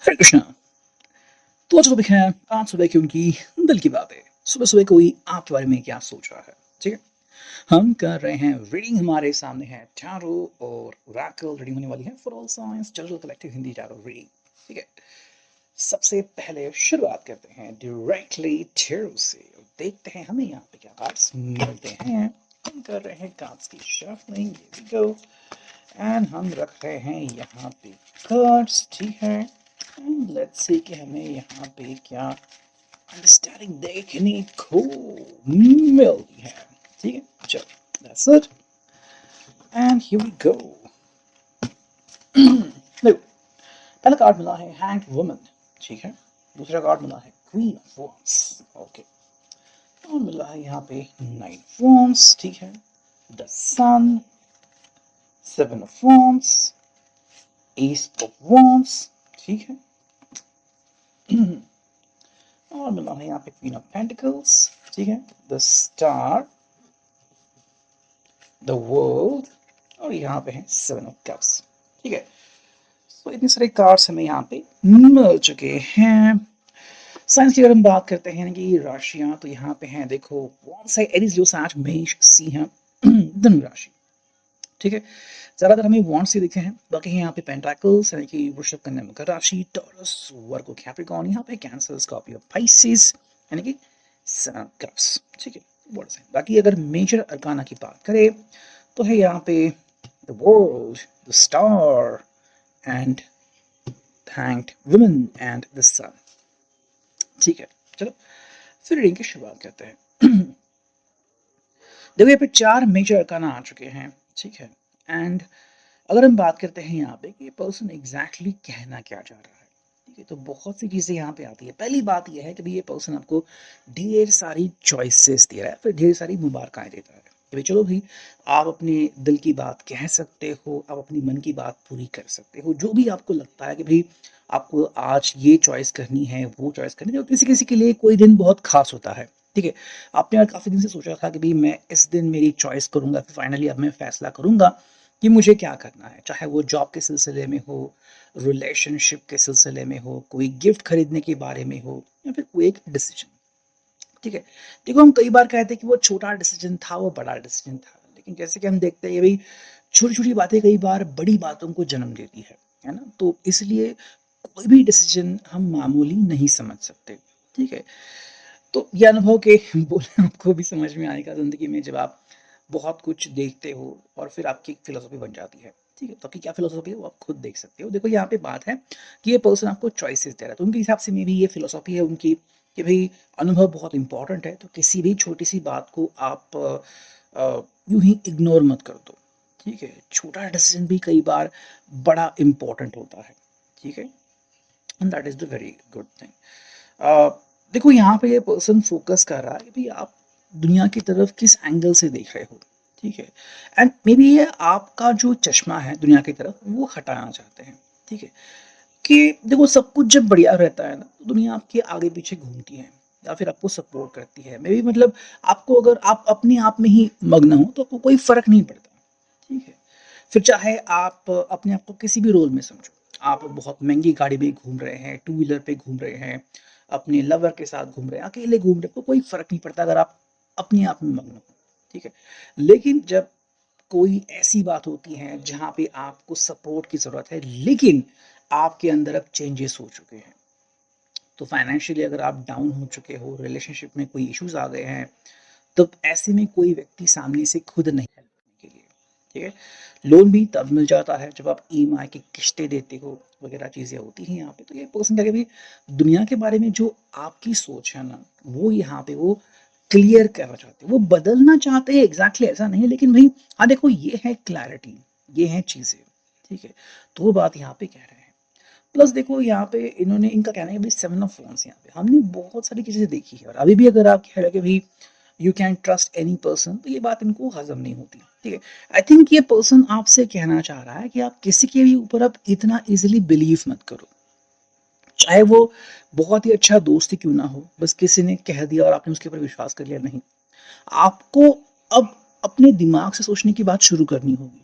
हरे कृष्णा। तो आज टॉपिक है आज सुबह की उनकी दिल की बातें। सुबह सुबह कोई आपके बारे में क्या सोच रहा है। ठीक है, हम कर रहे हैं रीडिंग। हमारे सामने है टैरो और ओरेकल रीडिंग होने वाली है for all science general collective Hindi tarot reading. ठीक है, सबसे पहले शुरुआत करते हैं डायरेक्टली टैरो से। देखते हैं हमें यहाँ पे क्या कार्ड्स मिलते हैं। हम कर रहे हैं कार्ड्स की shuffling. Here we go. And हम रख रहे हैं यहाँ पे कार्ड्स। ठीक है, एंड लेट्स सी कि हमें यहाँ पे क्या अंडरस्टैंडिंग देखने को मिलती है। ठीक है, चलो that's it and here we go. देखो, पहला कार्ड मिला है हैंग्ड वुमन। ठीक है, दूसरा कार्ड मिला है क्वीन ऑफ वॉन्ड्स। ओके, और मिला है यहाँ पे नाइन ऑफ वॉन्ड्स। ठीक है, the sun, seven of wands, ace of wands. ठीक है, और मिला है यहाँ पे क्वीन ऑफ पेंटिकल्स। ठीक है, द स्टार, द वर्ल्ड, और यहाँ पे है सेवन ऑफ कप्स। ठीक है, तो इतने सारे कार्ड्स हमें यहाँ पे मिल चुके हैं। साइंस की अगर हम बात करते हैं कि राशियां, तो यहाँ पे हैं देखो कौन सा एरीज, जो साठ मेष, सिंह, धनु राशि। ठीक है, ज्यादातर हमें वॉन्ड से दिखे हैं। बाकी यहाँ पे पेंटाकल्स यानी कि वृषभ, कन्या, मकर राशि, टॉरस, वर्गो, कैप्रिकॉर्न, यहाँ पे कैंसर, स्कॉर्पियो, पाइसेस यानी कि कप्स। ठीक है, वर्ड्स हैं। बाकी अगर मेजर अरकाना की बात करें तो है यहाँ पे the world, the star and thanked woman and the sun. ठीक है, चलो फिर रीडिंग की शुरुआत करते हैं। देखो यहाँ पे चार मेजर अरकाना आ चुके हैं। ठीक है, एंड अगर हम बात करते हैं यहाँ पे कि ये पर्सन एग्जैक्टली कहना क्या चाह रहा है। ठीक है, तो बहुत सी चीज़ें यहाँ पे आती है। पहली बात यह है कि भाई ये पर्सन आपको ढेर सारी चॉइसेस दे रहा है, फिर ढेर सारी मुबारकाएं देता है कि भाई चलो भाई, आप अपने दिल की बात कह सकते हो, आप अपनी मन की बात पूरी कर सकते हो। जो भी आपको लगता है कि भाई आपको आज ये चॉइस करनी है, वो चॉइस करनी है। किसी किसी के लिए कोई दिन बहुत खास होता है। ठीक है, आपने काफ़ी दिन से सोचा था कि भाई मैं इस दिन मेरी चॉइस करूंगा, फिर फाइनली अब मैं फैसला करूंगा कि मुझे क्या करना है। चाहे वो जॉब के सिलसिले में हो, रिलेशनशिप के सिलसिले में हो, कोई गिफ्ट खरीदने के बारे में हो, या फिर कोई एक डिसीजन। ठीक है, देखो हम कई बार कहते हैं कि वो छोटा डिसीजन था, वो बड़ा डिसीजन था, लेकिन जैसे कि हम देखते हैं भाई छोटी छोटी बातें कई बार बड़ी बातों को जन्म देती है ना। तो इसलिए कोई भी डिसीजन हम मामूली नहीं समझ सकते। ठीक है, तो ये अनुभव के बोले आपको भी समझ में आएगा ज़िंदगी में, जब आप बहुत कुछ देखते हो और फिर आपकी एक फिलोसफी बन जाती है। ठीक है, तो आपकी क्या फिलोसफी है वो आप खुद देख सकते हो। देखो यहाँ पे बात है कि ये पर्सन आपको चॉइसेस दे रहा है, तो उनके हिसाब से मे भी ये फिलोसफी है उनकी कि भाई अनुभव बहुत इंपॉर्टेंट है, तो किसी भी छोटी सी बात को आप यूं ही इग्नोर मत कर दो। ठीक है, छोटा डिसीजन भी कई बार बड़ा इंपॉर्टेंट होता है। ठीक है, and that is the very good thing. देखो यहाँ पे ये पर्सन फोकस कर रहा है कि भाई आप दुनिया की तरफ किस एंगल से देख रहे हो। ठीक है, एंड मे बी ये आपका जो चश्मा है दुनिया की तरफ वो हटाना चाहते हैं। ठीक है, कि देखो सब कुछ जब बढ़िया रहता है ना, तो दुनिया आपके आगे पीछे घूमती है या फिर आपको सपोर्ट करती है। मे बी मतलब आपको, अगर आप अपने आप में ही मग्न हो तो आपको कोई फर्क नहीं पड़ता। ठीक है, फिर चाहे आप अपने आप को किसी भी रोल में समझो, आप बहुत महंगी गाड़ी में घूम रहे हैं, टू व्हीलर पे घूम रहे हैं, अपने लवर के साथ घूम रहे हैं, अकेले घूम रहे हैं, तो कोई फर्क नहीं पड़ता अगर आप अपने आप में मग्न हो। ठीक है, लेकिन जब कोई ऐसी बात होती है जहाँ पे आपको सपोर्ट की ज़रूरत है, लेकिन आपके अंदर अब चेंजेस हो चुके हैं, तो फाइनेंशियली अगर आप डाउन हो चुके हो, रिलेशनशिप में कोई इश्यूज आ गए हैं, तब ऐसे में कोई व्यक्ति सामने से खुद नहीं हेल्प करने के लिए। ठीक है, लोन भी तब मिल जाता है जब आप ईएमआई की किस्तें देते हो, वगैरह चीज़ें होती हैं यहाँ पे। तो ये पर्सन क्या भी दुनिया के बारे में जो आपकी सोच है ना, वो यहाँ पे वो क्लियर करना चाहते हैं, वो बदलना चाहते हैं। एग्जैक्टली ऐसा नहीं है, लेकिन भाई हाँ देखो ये है क्लैरिटी, ये है चीज़ें। ठीक है, तो वो बात यहाँ पे कह रहे हैं। प्लस देखो यहाँ पे इन्होंने, इनका कहना है भाई सेवन ऑफ फोन्स, यहाँ पे हमने बहुत सारी चीज़ें देखी है और अभी भी अगर आप कह रहे हो कि भाई you can trust any person, तो ये बात इनको हजम नहीं होती। ठीक है, आई थिंक ये पर्सन आपसे कहना चाह रहा है कि आप किसी के भी ऊपर अब इतना इजिली बिलीव मत करो, चाहे वो बहुत ही अच्छा दोस्त ही क्यों ना हो। बस किसी ने कह दिया और आपने उसके ऊपर विश्वास कर लिया, नहीं। आपको अब अपने दिमाग से सोचने की बात शुरू करनी होगी।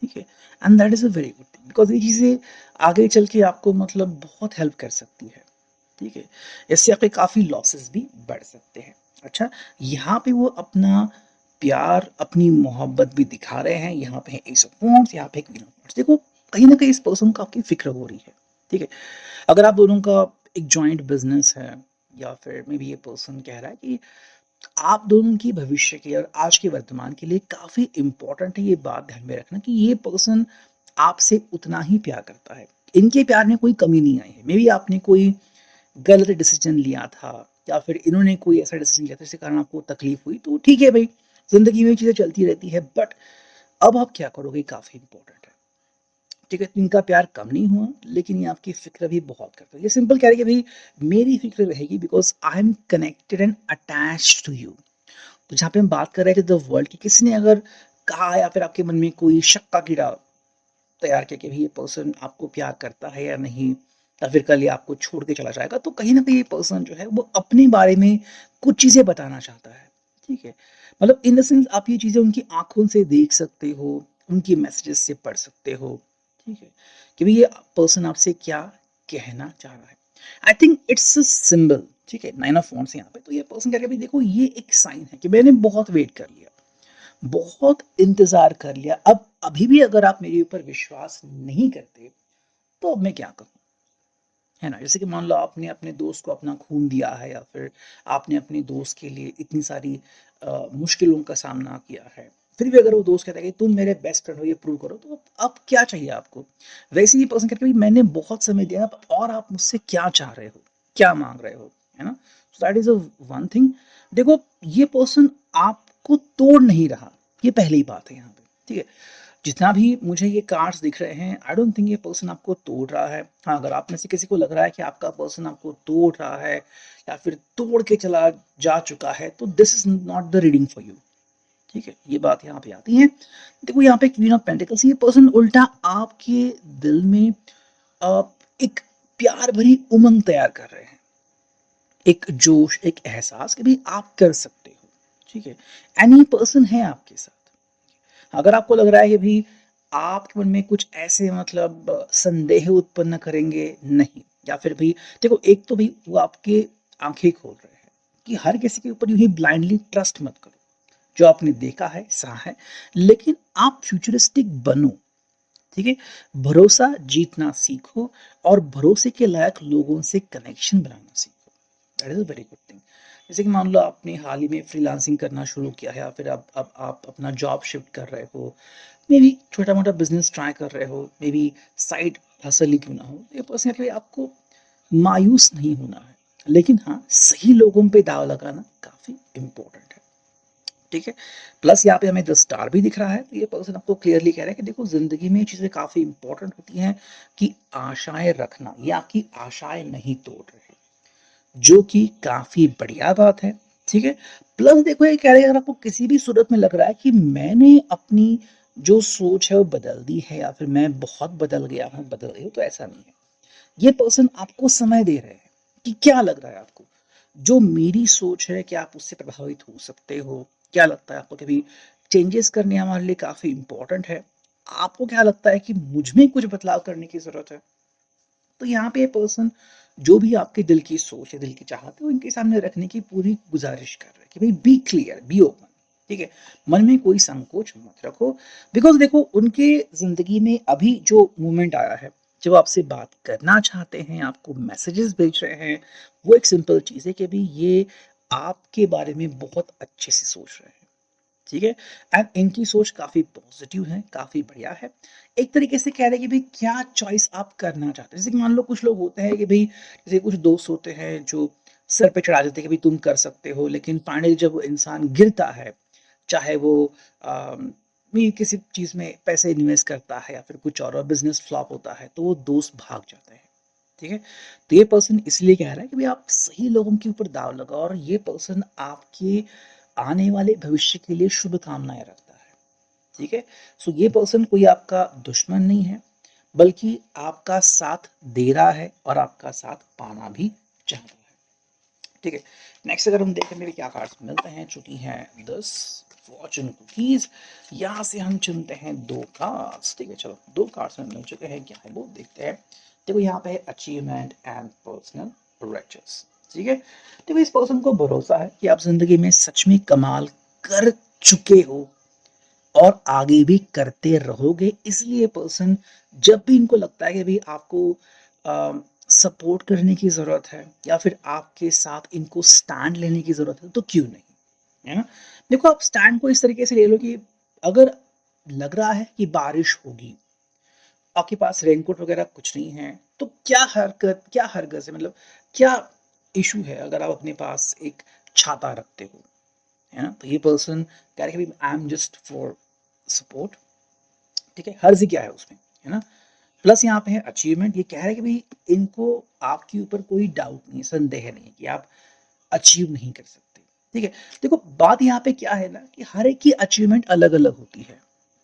ठीक है, and that is a very good thing. Because ये चीज़ें आगे चल के आपको मतलब बहुत हेल्प कर सकती है, ठीक है? इससे आपके काफ़ी लॉसेस भी बढ़ सकते हैं। अच्छा, यहाँ पे वो अपना प्यार, अपनी मोहब्बत भी दिखा रहे हैं, यहाँ पे है एस ऑफ वांड्स, यहाँ पे क्वीन ऑफ वांड्स। देखो, कहीं न कहीं इस पर्सन को आपकी फ़िक्र हो रही है, ठीक है? अगर आप दोनों का एक जॉइंट बिज़नेस है या फिर मे बी ये पर्सन कह रहा है कि आप दोनों की भविष्य के और आज के वर्तमान के लिए काफ़ी इम्पोर्टेंट है ये बात ध्यान में रखना कि ये पर्सन आपसे उतना ही प्यार करता है। इनके प्यार में कोई कमी नहीं आई है। मेबी आपने कोई गलत डिसीज़न लिया था या फिर इन्होंने कोई ऐसा डिसीज़न लिया था जिसके कारण आपको तकलीफ़ हुई, तो ठीक है भई, ज़िंदगी में ये चीज़ें चलती रहती है, बट अब आप क्या करोगे काफ़ी इम्पोर्टेंट है। ठीक है, तो इनका प्यार कम नहीं हुआ, लेकिन ये आपकी फ़िक्र भी बहुत करते हैं। ये सिंपल कह रहे हैं कि भई मेरी फ़िक्र रहेगी because I am connected and attached to you. तो जहाँ पे हम बात कर रहे थे द वर्ल्ड की, किसी ने अगर कहा या फिर आपके मन में कोई शक का कीड़ा तैयार किया कि भाई ये पर्सन आपको प्यार करता है या नहीं, या फिर कल ये आपको छोड़ के चला जाएगा, तो कहीं न कहीं ये पर्सन जो है वो अपने बारे में कुछ चीज़ें बताना चाहता है, ठीक है? मतलब इन द सेंस आप ये चीज़ें उनकी आँखों से देख सकते हो, उनकी मैसेजेस से पढ़ सकते हो, ठीक है? कि भई ये पर्सन आपसे क्या कहना चाह रहा है। I think it's a symbol, ठीक है? 9 ऑफ वांड्स है यहाँ पे, तो ये पर्सन कह रहा है भई देखो ये एक साइन है कि मैंने बहुत वेट कर लिया। बहुत इंतज़ार कर लिया। अब अभी भी अगर आप मेरे ऊपर विश्वास नहीं करते, तो अब मैं क्या करूँ? है ना? जैसे कि मान लो आपने अपने दोस्त को अपना खून दिया है या फिर आपने अपने दोस्त के लिए इतनी सारी मुश्किलों का सामना किया है। फिर भी अगर वो दोस्त कहता है कि तुम मेरे बेस्ट फ्रेंड हो, ये प्रूव करो, तो अब क्या चाहिए आपको? वैसे ही पर्सन कहता है कि मैंने बहुत समय दिया अब और आप मुझसे क्या चाह रहे हो? क्या माँग रहे हो? है ना? So that is a one thing. देखो, ये पर्सन आपको तोड़ नहीं रहा, ये पहली बात है यहाँ पे, ठीक है? जितना भी मुझे ये कार्ड्स दिख रहे हैं, आई डोंट थिंक ये पर्सन आपको तोड़ रहा है। हाँ, अगर आप में से किसी को लग रहा है कि आपका पर्सन आपको तोड़ रहा है या फिर तोड़ के चला जा चुका है, तो this is not the reading for you, ठीक है? ये बात यहाँ पे आती है। देखो, यहाँ पे क्वीन ऑफ पेंटिकल्स, ये पर्सन उल्टा आपके दिल में अ, एक प्यार भरी उमंग तैयार कर रहे हैं। एक जोश, एक एहसास कि भई आप कर सकते हो, ठीक है? एनी पर्सन है आपके साथ। अगर आपको लग रहा है कि भई आपके मन में कुछ ऐसे मतलब संदेह उत्पन्न करेंगे, नहीं। या फिर भई देखो, एक तो भई वो आपके आँखें खोल रहे हैं कि हर किसी के ऊपर यूँ ही ब्लाइंडली ट्रस्ट मत करो। जो आपने देखा है, सहा है, लेकिन आप फ्यूचरिस्टिक बनो, ठीक है? भरोसा जीतना सीखो और भरोसे के लायक लोगों से कनेक्शन बनाना सीखो। That is a very good thing. जैसे कि मान लो आपने हाल ही में फ्रीलांसिंग करना शुरू किया है या फिर अब आप अपना जॉब शिफ्ट कर रहे हो, मे बी छोटा-मोटा बिज़नेस ट्राई कर रहे हो, मे बी साइड हसल ही क्यों ना हो। ये पर्सनली आपको मायूस नहीं होना है। लेकिन हाँ, सही लोगों पे दाँव लगाना काफ़ी इम्पोर्टेंट है। ठीक है? प्लस यहाँ पे हमें द स्टार भी दिख रहा है, तो ये पर्सन आपको क्लियरली कह रहा है कि देखो, ज़िंदगी में ये चीज़ें काफ़ी इम्पोर्टेंट होती हैं कि आशाएँ रखना, ये आपकी आशाएँ नहीं तोड़ रहे, जो कि काफ़ी बढ़िया बात है, ठीक है? प्लस देखो, ये कह रहे हैं अगर आपको किसी भी सूरत में लग रहा है कि मैंने अपनी जो सोच है वो बदल दी है या फिर मैं बहुत बदल गया हूँ, बदल गई हूँ, तो ऐसा नहीं है। ये पर्सन आपको समय दे रहे हैं कि क्या लग रहा है आपको? जो मेरी सोच है, क्या आप उससे प्रभावित हो सकते हो? क्या लगता है आपको कभी चेंजेस करने हमारे लिए काफ़ी इम्पोर्टेंट है? आपको क्या लगता है कि मुझ में कुछ बदलाव करने की ज़रूरत है? तो यहाँ पे ये पर्सन जो भी आपके दिल की सोच है, दिल की चाहत है, वो इनके सामने रखने की पूरी गुज़ारिश कर रहा है कि भई बी क्लियर, बी ओपन, ठीक है? मन में कोई संकोच मत रखो, बिकॉज़ देखो, उनके ज़िंदगी में अभी जो मोमेंट आया है, जब आपसे बात करना चाहते हैं, आपको मैसेजेस भेज रहे हैं, वो एक सिंपल चीज़ है कि भई ये आपके बारे में बहुत अच्छे से सोच रहे हैं। ठीक है? एंड इनकी सोच काफ़ी पॉज़िटिव है, काफ़ी बढ़िया है। एक तरीके से कह रहे हैं कि भई क्या चॉइस आप करना चाहते हैं। जैसे कि मान लो कुछ लोग होते हैं कि भई, जैसे कुछ दोस्त होते हैं जो सर पे चढ़ा देते हैं कि भई तुम कर सकते हो, लेकिन फाइनली जब वो इंसान गिरता है, चाहे वो भी किसी चीज़ में पैसे इन्वेस्ट करता है या फिर कुछ और बिज़नेस फ्लॉप होता है, तो वो दोस्त भाग जाते हैं। ठीक है? तो ये पर्सन इसलिए कह रहा है कि भई आप सही लोगों के ऊपर दाँव लगाओ और ये पर्सन आपके आने वाले भविष्य के लिए शुभकामनाएँ रखता है, ठीक है? सो ये पर्सन कोई आपका दुश्मन नहीं है, बल्कि आपका साथ दे रहा है और आपका साथ पाना भी चाहता है, ठीक है। नेक्स्ट अगर हम देखें मेरे क्या कार्ड्स मिलते हैं, चूंकि हैं 10 फॉर्चून कुकीज, यहाँ से हम चुनते हैं 2 कार्ड्स। ठीक है, चलो 2 कार्ड्स में मिल चुके हैं, क्या है वो देखते हैं। देखो यहाँ पे है अचीवमेंट एंड पर्सनल रिचेस। ठीक है, देखो इस पर्सन को भरोसा है कि आप जिंदगी में सच में कमाल कर चुके हो और आगे भी करते रहोगे, इसलिए पर्सन जब भी इनको लगता है कि भाई आपको सपोर्ट करने की ज़रूरत है या फिर आपके साथ इनको स्टैंड लेने की ज़रूरत है, तो क्यों नहीं, है ना। देखो आप स्टैंड को इस तरीके से ले लो कि अगर लग रहा है कि बारिश होगी, आपके पास रेनकोट वगैरह कुछ नहीं है, तो क्या हरकत है, मतलब क्या इशू है अगर आप अपने पास एक छाता रखते हो, है ना। तो ये पर्सन कह रहा है कि I am just for support. ठीक है, हर्ज क्या है उसमें, है ना। प्लस यहाँ पे है अचीवमेंट, ये कह रहा है कि भाई इनको आपके ऊपर कोई डाउट नहीं, संदेह नहीं कि आप अचीव नहीं कर सकते। ठीक है, देखो बात यहाँ पे क्या है ना कि हर एक की अचीवमेंट अलग अलग होती है।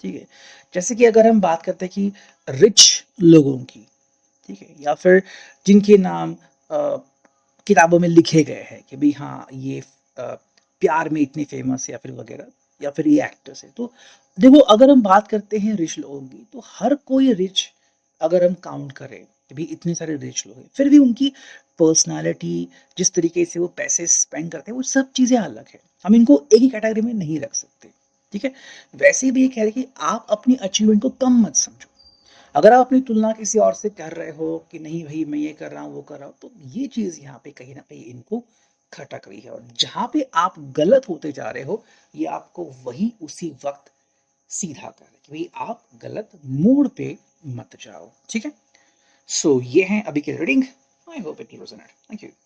ठीक है, जैसे कि अगर हम बात करते हैं कि रिच लोगों की, ठीक है, या फिर जिनके नाम किताबों में लिखे गए हैं कि भाई हाँ ये प्यार में इतने फेमस या फिर वगैरह, या फिर ये एक्टर्स है, तो देखो अगर हम बात करते हैं रिच लोगों की, तो हर कोई रिच, अगर हम काउंट करें कि भाई इतने सारे रिच लोग हैं, फिर भी उनकी पर्सनालिटी, जिस तरीके से वो पैसे स्पेंड करते हैं, वो सब चीज़ें अलग है, हम इनको एक ही कैटेगरी में नहीं रख सकते। ठीक है, वैसे भी ये कह रहे हैं कि आप अपनी अचीवमेंट को कम मत समझो। अगर आप अपनी तुलना किसी और से कर रहे हो कि नहीं भाई मैं ये कर रहा हूँ वो कर रहा हूँ, तो ये चीज़ यहाँ पे कहीं ना कहीं इनको खटक रही है, और जहाँ पे आप गलत होते जा रहे हो, ये आपको वही उसी वक्त सीधा कर रहे हैं कि भाई आप गलत मोड़ पे मत जाओ। ठीक है, सो ये है अभी की reading. I hope it was an thank you.